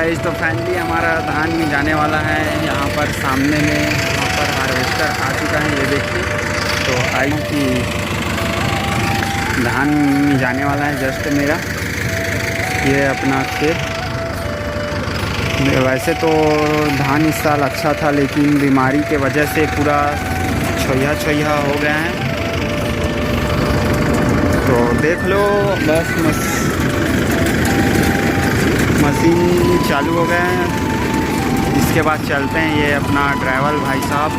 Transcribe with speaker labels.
Speaker 1: Guys, तो finally हमारा धान में जाने वाला है। यहाँ पर सामने में यहाँ पर हार्वेस्टर आ चुका है, ये देखिए। तो आई कि धान में जाने वाला है जस्ट मेरा ये अपना खेत। वैसे तो धान इस साल अच्छा था, लेकिन बीमारी के वजह से पूरा छोया हो गया है। तो देख लो, बस मशीन चालू हो गए हैं। इसके बाद चलते हैं, ये अपना ड्राइवर भाई साहब